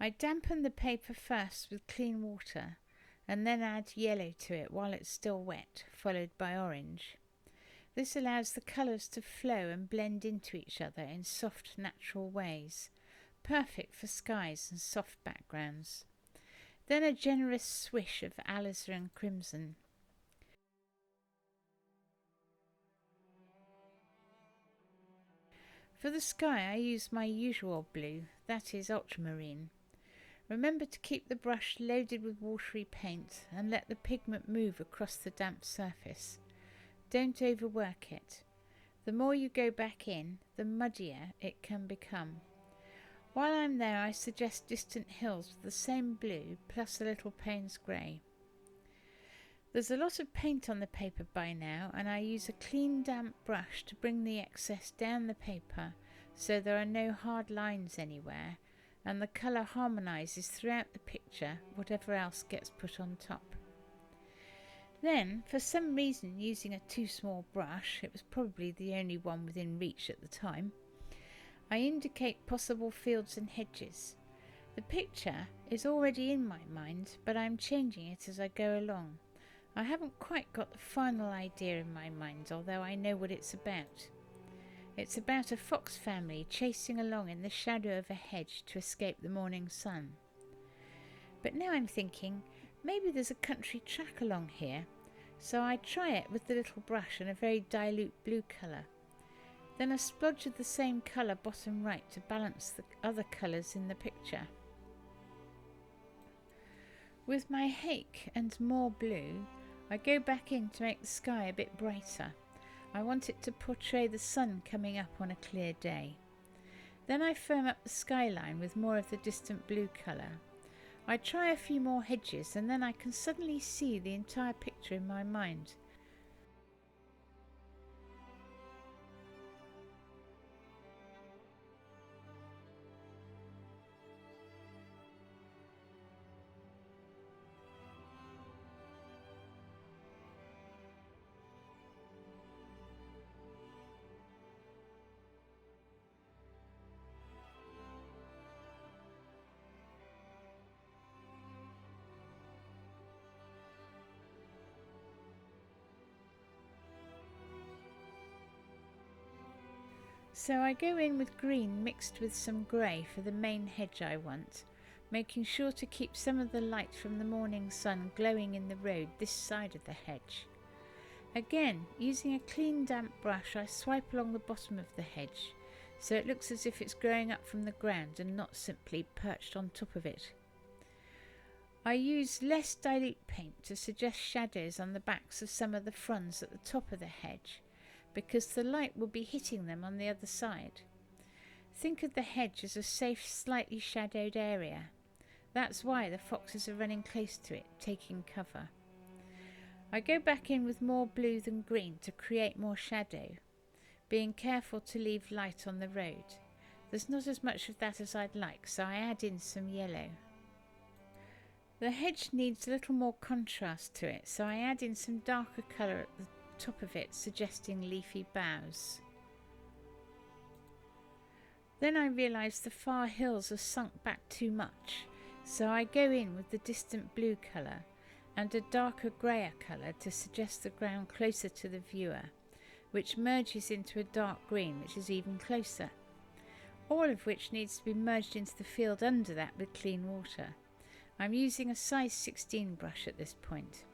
I dampen the paper first with clean water and then add yellow to it while it's still wet, followed by orange. This allows the colours to flow and blend into each other in soft, natural ways, perfect for skies and soft backgrounds. Then a generous swish of alizarin crimson. For the sky I use my usual blue, that is ultramarine. Remember to keep the brush loaded with watery paint and let the pigment move across the damp surface. Don't overwork it. The more you go back in, the muddier it can become. While I'm there, I suggest distant hills with the same blue plus a little Payne's grey. There's a lot of paint on the paper by now, and I use a clean damp brush to bring the excess down the paper so there are no hard lines anywhere, and the colour harmonises throughout the picture, whatever else gets put on top. Then, for some reason, using a too small brush, it was probably the only one within reach at the time, I indicate possible fields and hedges. The picture is already in my mind, but I'm changing it as I go along. I haven't quite got the final idea in my mind, although I know what it's about. It's about a fox family chasing along in the shadow of a hedge to escape the morning sun. But now I'm thinking, maybe there's a country track along here, so I try it with the little brush and a very dilute blue colour. Then a splodge of the same colour bottom right to balance the other colours in the picture. With my hake and more blue, I go back in to make the sky a bit brighter. I want it to portray the sun coming up on a clear day. Then I firm up the skyline with more of the distant blue colour. I try a few more hedges and then I can suddenly see the entire picture in my mind. So I go in with green mixed with some grey for the main hedge I want, making sure to keep some of the light from the morning sun glowing in the road this side of the hedge. Again, using a clean damp brush, I swipe along the bottom of the hedge, so it looks as if it's growing up from the ground and not simply perched on top of it. I use less dilute paint to suggest shadows on the backs of some of the fronds at the top of the hedge, because the light will be hitting them on the other side. Think of the hedge as a safe, slightly shadowed area. That's why the foxes are running close to it, taking cover. I go back in with more blue than green to create more shadow, being careful to leave light on the road. There's not as much of that as I'd like, so I add in some yellow. The hedge needs a little more contrast to it, so I add in some darker colour at the top of it, suggesting leafy boughs. Then I realise the far hills are sunk back too much, so I go in with the distant blue colour and a darker greyer colour to suggest the ground closer to the viewer, which merges into a dark green which is even closer, all of which needs to be merged into the field under that with clean water. I'm using a size 16 brush at this point.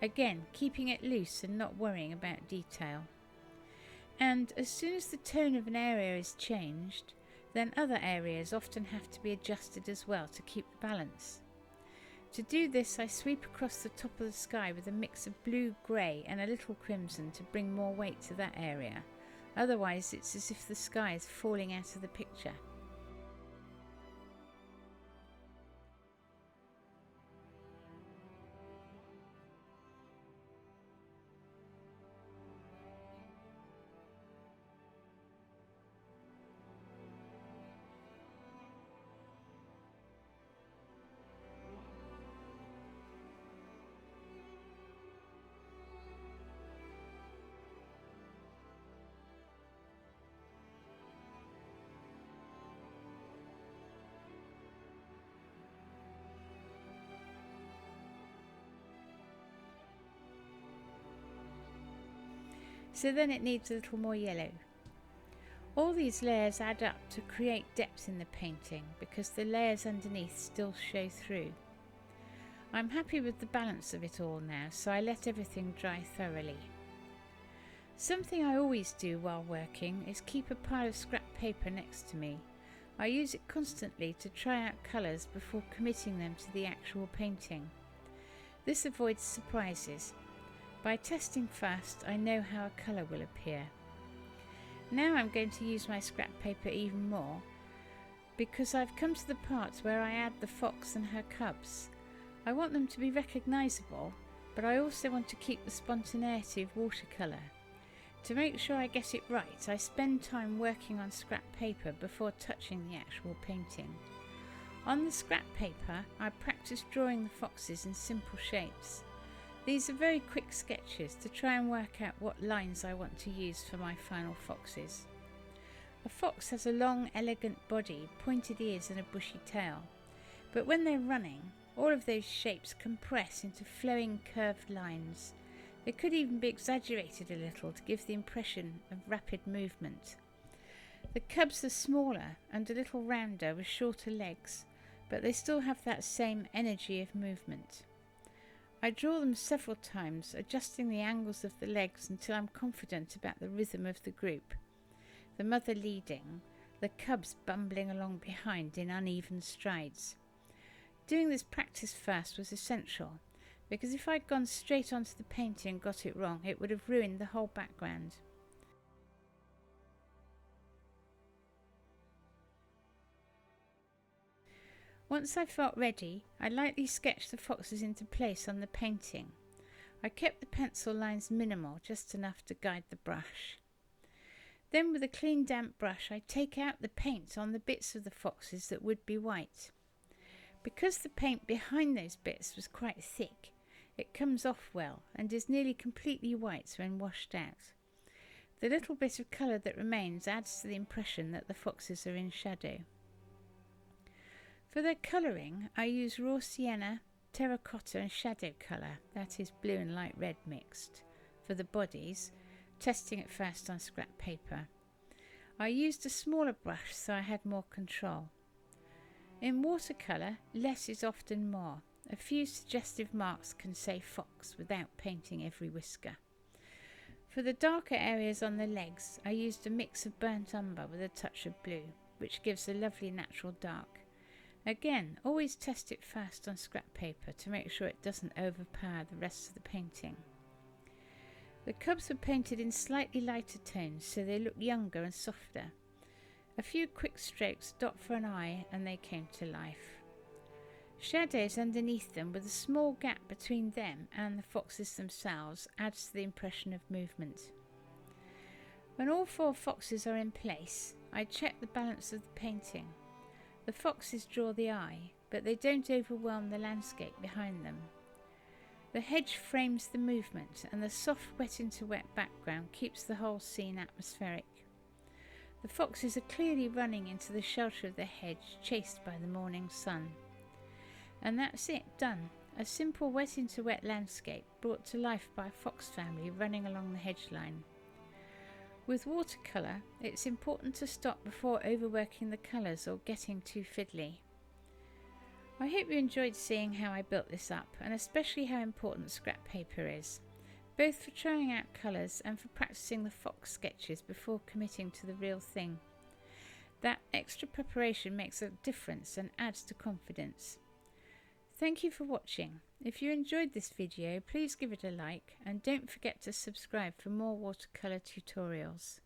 Again, keeping it loose and not worrying about detail. And as soon as the tone of an area is changed, then other areas often have to be adjusted as well to keep the balance. To do this, I sweep across the top of the sky with a mix of blue, grey and a little crimson to bring more weight to that area. Otherwise, it's as if the sky is falling out of the picture. so then it needs a little more yellow. All these layers add up to create depth in the painting because the layers underneath still show through. I'm happy with the balance of it all now, so I let everything dry thoroughly. Something I always do while working is keep a pile of scrap paper next to me. I use it constantly to try out colours before committing them to the actual painting. This avoids surprises. By testing first, I know how a colour will appear. Now I'm going to use my scrap paper even more because I've come to the parts where I add the fox and her cubs. I want them to be recognisable, but I also want to keep the spontaneity of watercolour. To make sure I get it right, I spend time working on scrap paper before touching the actual painting. On the scrap paper, I practice drawing the foxes in simple shapes. These are very quick sketches to try and work out what lines I want to use for my final foxes. A fox has a long, elegant body, pointed ears and a bushy tail, but when they're running, all of those shapes compress into flowing curved lines. They could even be exaggerated a little to give the impression of rapid movement. The cubs are smaller and a little rounder with shorter legs, but they still have that same energy of movement. I draw them several times, adjusting the angles of the legs until I'm confident about the rhythm of the group. The mother leading, the cubs bumbling along behind in uneven strides. Doing this practice first was essential, because if I'd gone straight onto the painting and got it wrong, it would have ruined the whole background. Once I felt ready, I lightly sketched the foxes into place on the painting. I kept the pencil lines minimal, just enough to guide the brush. Then with a clean damp brush I take out the paint on the bits of the foxes that would be white. Because the paint behind those bits was quite thick, it comes off well and is nearly completely white when washed out. The little bit of colour that remains adds to the impression that the foxes are in shadow. For their colouring, I use raw sienna, terracotta and shadow colour, that is blue and light red mixed, for the bodies, testing it first on scrap paper. I used a smaller brush so I had more control. In watercolour, less is often more. A few suggestive marks can say fox without painting every whisker. For the darker areas on the legs, I used a mix of burnt umber with a touch of blue, which gives a lovely natural dark. Again, always test it first on scrap paper to make sure it doesn't overpower the rest of the painting. The cubs were painted in slightly lighter tones so they look younger and softer. A few quick strokes dot for an eye and they came to life. Shadows underneath them with a small gap between them and the foxes themselves adds to the impression of movement. When all 4 foxes are in place, I check the balance of the painting. The foxes draw the eye, but they don't overwhelm the landscape behind them. The hedge frames the movement, and the soft wet into wet background keeps the whole scene atmospheric. The foxes are clearly running into the shelter of the hedge, chased by the morning sun. And that's it, done. A simple wet into wet landscape brought to life by a fox family running along the hedge line. With watercolour, it's important to stop before overworking the colours or getting too fiddly. I hope you enjoyed seeing how I built this up, and especially how important scrap paper is, both for trying out colours and for practising the fox sketches before committing to the real thing. That extra preparation makes a difference and adds to confidence. Thank you for watching. If you enjoyed this video, please give it a like and don't forget to subscribe for more watercolour tutorials.